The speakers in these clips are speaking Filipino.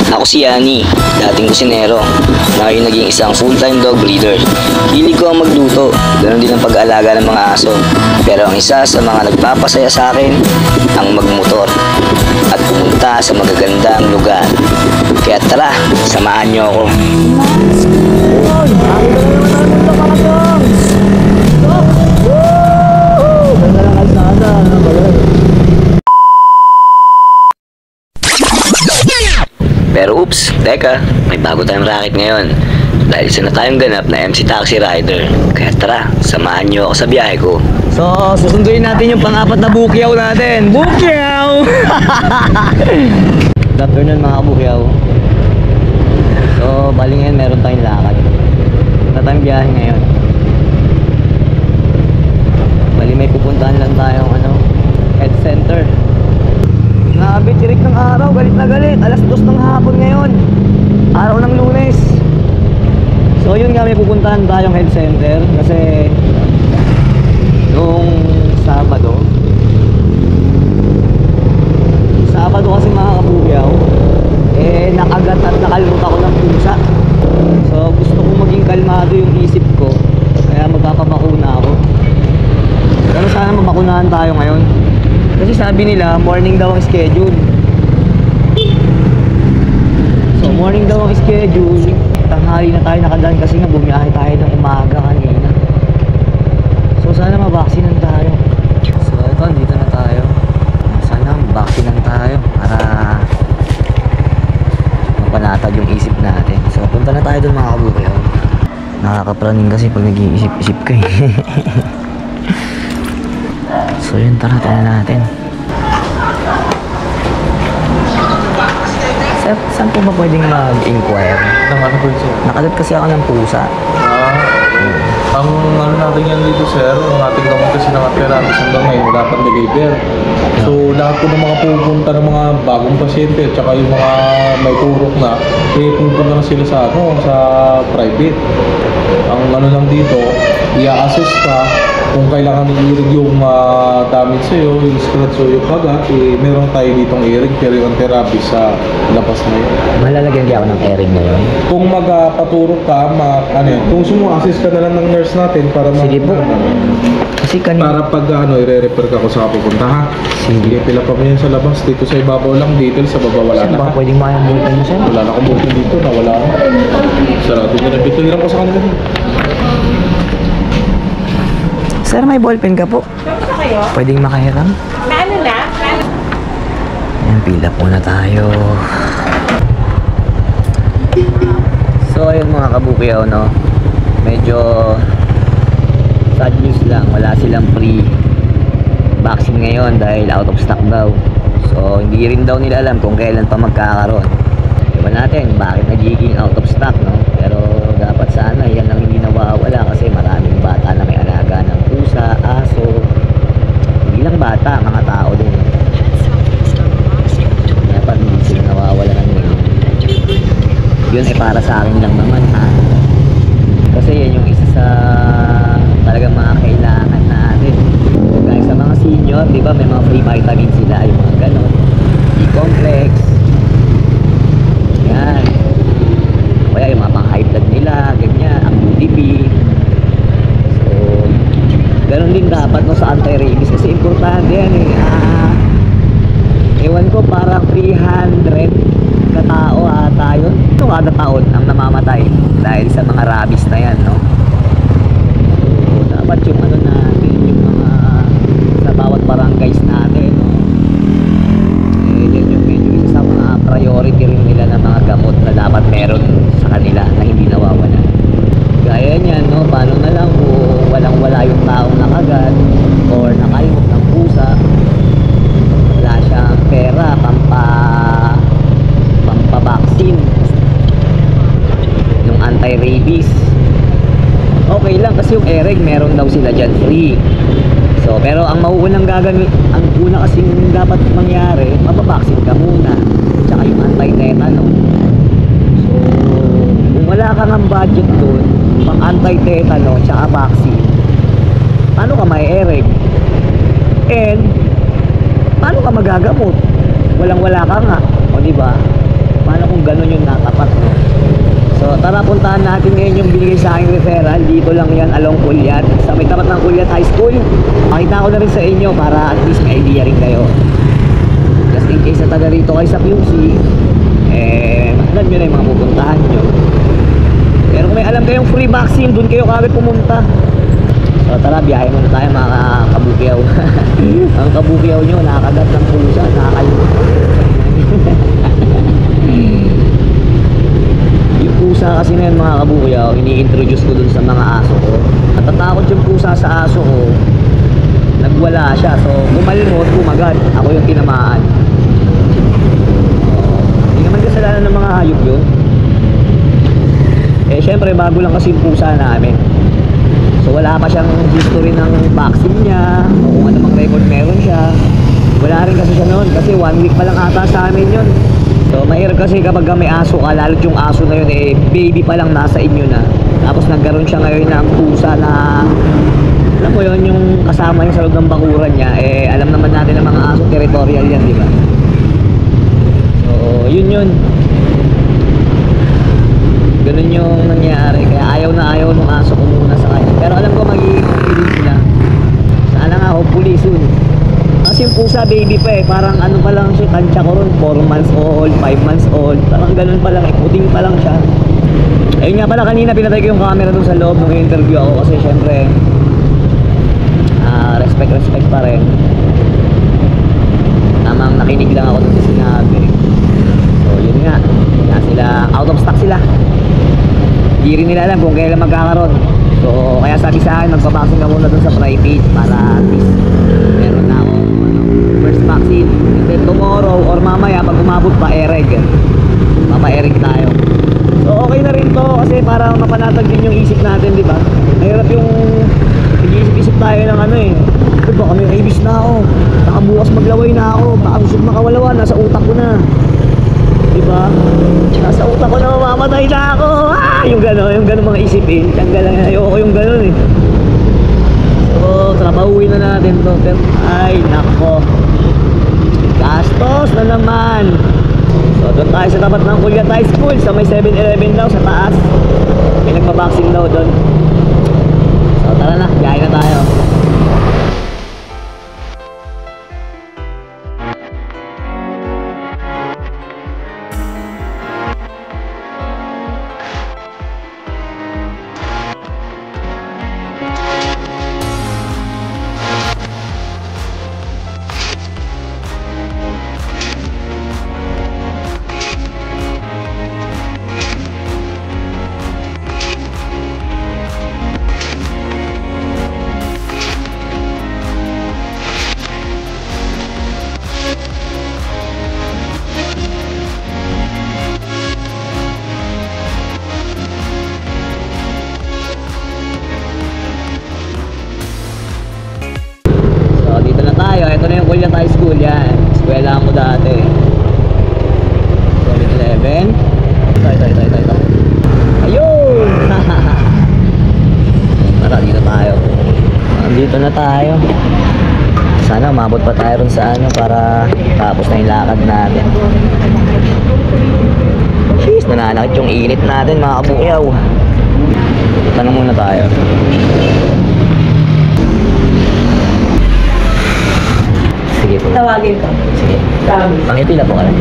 Ako si Yani, dating kusinero, na ngayon naging isang full-time dog breeder. Hilig ko ang magluto, ganoon din ang pag-aalaga ng mga aso. Pero ang isa sa mga nagpapasaya sa akin, ang magmotor at pumunta sa magagandang lugar. Kaya tara, samahan niyo ako. Pero oops, teka, may bago tayong racket ngayon. Dahil isa na tayong ganap na MC Taxi Rider. Kaya tara, samahan niyo ako sa biyahe ko. So, susunduin natin yung pang-apat na bukyaw natin. Bukyaw! Good afternoon mga bukyaw. So, bali ngayon meron tayong lakad. Ito tayong biyahe ngayon. Bali may pupuntahan lang tayong head center. Grabe, tirik ng araw, galit na galit. Alas 2 ng hapon ngayon, araw ng Lunes. So yun nga, may pupuntahan tayong head center. Kasi noong Sabado kasi mga kabugyaw, nakagat at nakalmot ako ng pusa. So gusto kong maging kalmado yung isip ko, kaya magpapabakuna ako. Pero sana mabakunahan tayo ngayon. Kasi sabi nila, morning daw ang schedule. So, morning daw ang schedule. Tanghali na tayo nakadaan kasi nga bumiyahe tayo ng umaga kanina. So, sana mabaksinan tayo. So, ito, dito na tayo. Sana mabaksinan tayo para mapanatag yung isip natin. So, punta na tayo dun mga kabukyaw. Nakakapraning kasi pag nag-iisip-isip ka eh. So yun, tara, tingnan natin. Sir, saan po ba pwedeng mag-inquire? Nakalat kasi ako ng pusa. Ang natin yan dito, sir, ang ating gamot kasi nakatira hanggang ngayon, wala pang deliver. So lahat po ng mga pupunta ng mga bagong pasyente at saka yung mga may turok na, pupunta na sila sa private. Ang lang dito, i-assess ka kung kailangan i-irig yung damage sa'yo, yung scratch o yung kagat, meron tayo ditong i-irig pero yung therapy sa labas na yun. Malalagyan di ako ng airing na yun? Kung magpaturok ka, kung sumu-assist ka na lang ng nurse natin para sige po. Kasi para pag i-refer ka kung saan pupunta, ha? Sige, pila pa mo yan sa labas. Dito sa ibabaw lang, details sa baba wala na. Baka pwedeng mayang-bulkan mo siya? Wala na akong bulkan dito, nawala na. Sarado nyo na dito, hirap ko sa kanila. Sir, may ballpen ka po? Pwedeng makahiram? Ano na? Ayan, pila po na tayo. So, ayun mga kabukyaw, no? Medyo sad news lang. Wala silang free vaccine ngayon dahil out of stock daw. So, hindi rin daw nila alam kung kailan pa magkakaroon. Diba natin, bakit nagiging out of stock, no? Pero dapat sana yan ang hindi nawawala kasi maraming bata na may alaga ng pusa, aso. Hindi lang bata, mga tao din. Dapat hindi sila nawawala ng ganyan. Yun ay para sa akin lang naman, ha? Kasi yan yung isa sa talagang mga kailangan natin. Kaya sa mga senior, di ba, may mga free vitamin sila, yung mga ganon. B-complex. Yan. Kaya yung mga pang-high blood nila, ganyan, ang UTP. So, ganon din dapat no sa anti-rabies kasi importante yan eh. Ewan ko, parang 300 katao ata yun. Ito kada taon ang namamatay dahil sa mga rabies na yan, no? So, dapat yung natin, yung mga sa bawat barangays natin, no? Yan yung medyo isa sa mga priority rin nila ng mga gamot na dapat meron sa kanila na hindi nawawala. Gaya niyan, no? Paano na lang kung walang-wala yung taong nakagat or nakalimot ng pusa, wala siyang pera pampabaksin yung anti-rabies. Okay lang kasi yung EREG meron daw sila dyan free. So, pero ang mauunang gagamit, ang una kasing dapat mangyari, mababaksin ka muna. Tsaka yung anti-tetanus. So, kung wala kang ang budget doon, pang anti-tetanus, tsaka vaccine, paano ka may EREG? And, paano ka magagamot? Walang-wala ka nga. O, diba? Paano kung gano'n tara, puntahan natin ngayon yung binigay sa aking referral. Dito lang yan, along Kulyat, sa may tapat ng Kulyat High School. Pakita ko na rin sa inyo para at least may idea rin kayo. Just in case na taga rito kayo sa QC, alam nyo na yung mga pupuntahan nyo. Pero kung may alam kayong free vaccine, dun kayo kagad pumunta. So tara, biyahe muna tayo mga kabukyaw. Ang kabukyaw nyo, nakakagat ng pusa, nakakalimutan. Yung pusa kasi na yun mga kabukyaw, ini-introduce ko dun sa mga aso ko. Natatakot yung pusa sa aso ko, nagwala siya. So bumalimot, bumagat. Ako yung tinamaan. Hindi naman kasalanan ng mga hayop yun. Syempre bago lang kasi yung pusa namin. So wala pa siyang history ng vaccine niya o kung ano mang record meron siya. Wala rin kasi siya noon kasi 1 week pa lang ata sa amin yun. So mahirap kasi kapag may aso ka, lalo't yung aso na yun baby pa lang nasa inyo na. Tapos nagkaroon siya ngayon ng pusa na alam mo yun, yung kasama niya sa loob ng bakuran niya. Alam naman natin ng mga aso, territorial yan, di ba? So yun. Ganun yung nangyari. Kaya ayaw na ayaw ng aso ko muna sa kanya. Pero alam ko magiging okay din sila. Sana nga, hopefully soon. Kasi yung pusa baby pa parang ano pa lang siya, tansya ko ron, 4 months old, 5 months old. Parang ganun pa lang, puting pa lang siya. Ayun nga pala, kanina pinatay ko yung camera dun sa loob nung interview ako. Kasi syempre respect pa rin. Tamang nakinig lang ako dun sa sinabi. So yun nga, kaya sila, out of stock sila. Hindi rin nila alam kung kailan magkakaroon. So kaya sabi sa akin, magpabaksin ka muna dun sa private para at least meron na ako first vaccine. And then tomorrow or mamaya pag umabot pa ereg, mapa-ereg tayo. So okay na rin to kasi para mapanatag din yung isip natin, di ba? Mahirap yung nag-iisip-isip tayo ng ano baka may rabies na ako, baka bukas maglaway na ako, baka gusto makawalawa, nasa utak ko na. Diba? Nasa utak ko na mamamatay na ako. Yung gano'n mga isipin. Tanggal lang, ayoko yung gano'n So, trabahuin na natin to. Pero, ay, nako. Gastos na naman. So, doon tayo sa tapat ng Kulyat High School. Sa may 7-Eleven daw, sa taas. May nagpa-vaccine daw doon. So, tara na. Biyahe na tayo. Ito na yung Kulyat High School, yan. Eskwela mo dati. 7-Eleven. Ito. Ayun! Tara, dito tayo. Dito na tayo. Sana umabot pa tayo ron sa ano para tapos na yung lakad natin. Jeez, nananakit yung init natin mga kabukyaw. Tanong muna tayo. Sige po. Tawagin ko. Sige. Pangipila po kayo.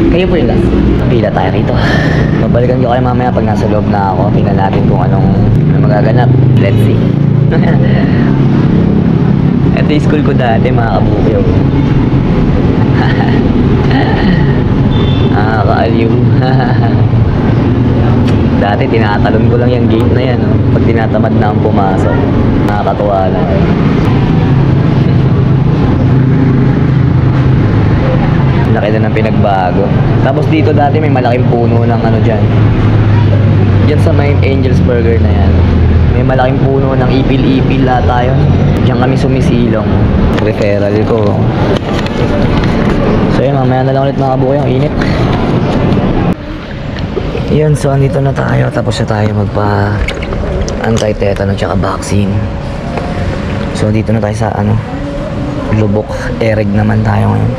Kayo po yung last. Pila tayo rito. Babalikan ko kayo mamaya pag nasa loob na ako. Tingnan natin kung anong magaganap. Let's see. Ito yung school ko dati mga kabukyaw. Kaaliw. Dati tinatalon ko lang yung gate na yan. Pag tinatamad na ang pumasok. Nakakatuwa lang. Laki na ng pinagbago. Tapos dito dati may malaking puno ng ano dyan. Diyan sa may Angel's Burger na yan. May malaking puno ng ipil-ipil ata yun. Diyan kami sumisilong. Referral ko. So yun, mamaya na lang ulit mga kabukay. Ang init. Yun, so andito na tayo. Tapos na tayo magpa anti-tetanus tsaka vaccine. So dito na tayo sa ano, Lubok. Ereg naman tayo ngayon.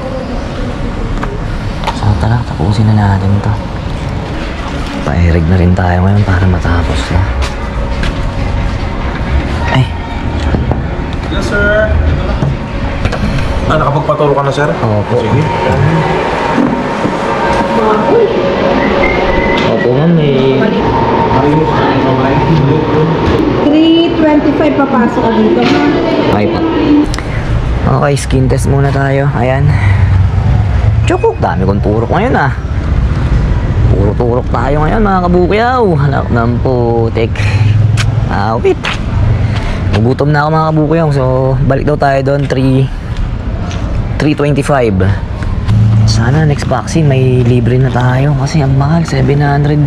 So tara, tapusin na natin to. Pahirig na rin tayo ngayon para matapos na. Ay, Yes, sir. Nakapagpaturo ka na, sir? opo. Sige. Opo ma'am, may... 3:25 papasok ka dito, ha? Okay po. Okay, skin test muna tayo. Ayan. Tsukok, dami kong turok ngayon ah. Puro turok tayo ngayon mga kabukyaw. Halak ng putik. Wait. Nagutom na ako mga kabukyaw. So, balik daw tayo doon. 3:25. Sana next vaccine may libre na tayo. Kasi ang mahal, 700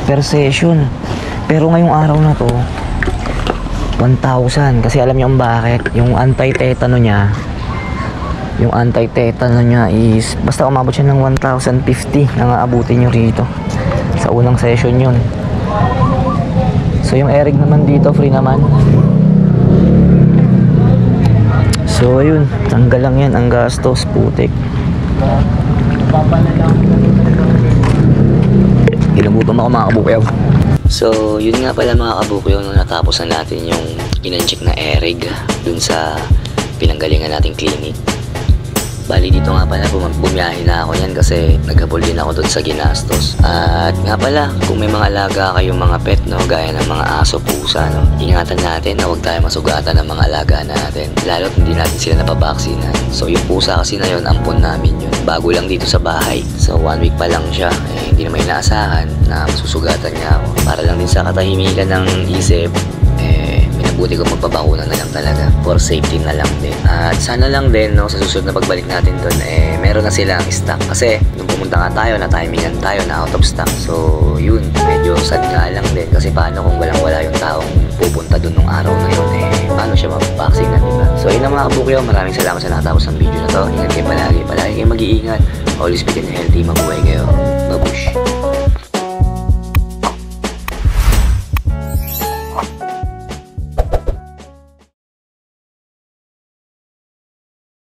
per session. Pero ngayong araw na to, 1,000. Kasi alam niyo kung bakit. Yung anti-tetano niya, is basta umabot siya ng 1,050 na aabutin nyo rito sa unang session yun. So yung Eric naman dito free naman. So ayun, tanggal lang yan ang gastos, putik. Ginugutom ako mga kabukyaw. So yun nga pala mga kabukyaw, nung natapos na natin yung in-check na Eric dun sa pinanggalingan nating clinic. Bali dito nga pala bumiyahe na ako yan kasi naghabol din ako doon sa ginastos. At nga pala, kung may mga alaga kayong mga pet, no, gaya ng mga aso, pusa, no, ingatan natin na huwag tayo masugatan ng mga alaga natin. Lalo't hindi natin sila napabaksinan. So yung pusa kasi na yun, ampon namin yun. Bago lang dito sa bahay. So 1 week pa lang siya. Hindi naman inaasahan na masusugatan niya ako. Para lang din sa katahimikan ng isip, buti ko magpabakuna na lang talaga for safety na lang din. At sana lang din, no, sa susunod na pagbalik natin doon, meron na silang stock. Kasi nung pumunta nga tayo, na timingan tayo na out of stock. So yun, medyo sad nga lang din. Kasi paano kung walang-wala yung taong pupunta doon nung araw na yun, paano siya mapapaksin na, diba? So yun lang mga kabukyaw, maraming salamat sa nakatapos ng video na to. Ingat kayo palagi kayo mag-iingat. Always be healthy, mabuhay kayo. Babush!